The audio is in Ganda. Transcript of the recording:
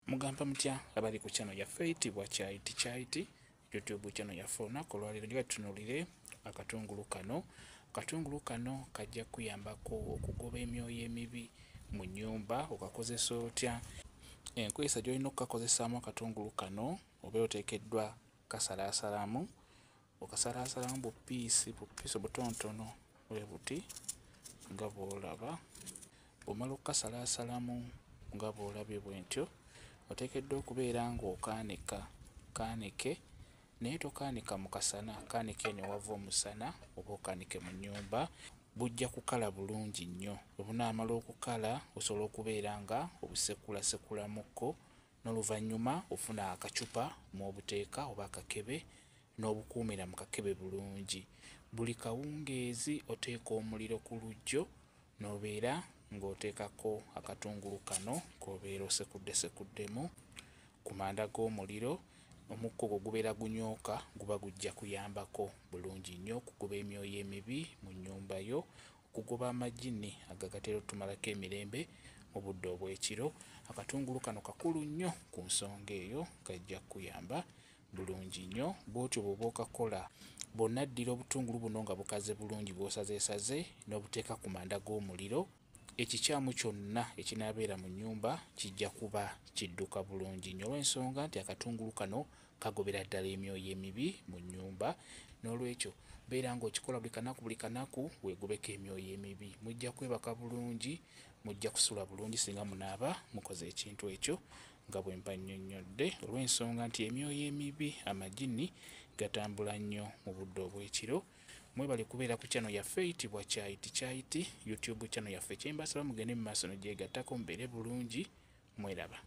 Mugamba mutya abali ku channel yaffe eyitibwa Kyaiti YouTube channel yaffe olunaku olwaleero nja tutunuulire akatungulu kano. Akatungulu kano kajja kuyambako okugoba emyoyo emibi mu nnyumba. Okakozesa otya? Enkozesa gy'olina okukakozesaamu akatungulu kano obeera oteekeddwa kasalaasalamu, okasalaasalamu bupiisi butonotono bwe buti nga bw'olaba. Bw'omala okukasalaasalamu nga bw'olabye bw'entyo, oteekeddwa okubeera ng'okaanika, kaanike naye tokaanika mu kasana, kaanike eno ewava omusana oba okaanike mu nnyumba. Bujja kukala bulungi nnyo. Bwe bunaamala okukala osobola okubeera nga obusekulasekulamukko, n'oluvannyuma ofuna akacupa mw'obuteeka oba akakebe n'obukuumira mu kakebe bulungi. Buli kawungeezi oteeka omuliro ku lujjo n'obeera ng'oteekako akatungulu kano k'obeera osekuddeseddemu ku manda g'omuliro. Omukka ogwo gubeera gunyooka, guba gujja kuyambako bulungi nnyo okugoba emyoyo emibi mu nnyumba yo, okugoba amagini agagatera otumalako emirembe mu budde obw'ekiro. Akatungulu kano kakulu nnyo ku nsonga eyo, kajja kuyamba bulungi nnyo. Bw'otyo bw'oba okakola, bw'onaddira obutungulu buno nga bukaze bulungi bw'osazeesaze n'obuteeka ku manda g'omuliro, ekikyamu kyonna ekinaabeera mu nnyumba kijja kuba kidduka bulungi nnyo, olw'ensonga nti akatungulu kano kagobera ddala emyoyo emibi mu nnyumba. N'olwekyo beera ng'okikola buli kanaku weegobeko emyoyo emibi. Mujja kwebaka bulungi, mujja kusula bulungi singa munaaba mukoze ekintu ekyo nga bwe mba nnyonnyodde, olw'ensonga nti emyoyo emibi, amagini gatambula nnyo mu budde obw'ekiro. Mwebale kubeera ku channel yaffe eyitibwa Kyaiti YouTube channel yaffe. Kyembasaba mugende mu maaso n'ogyegattako mubeere bulungi, mweraba.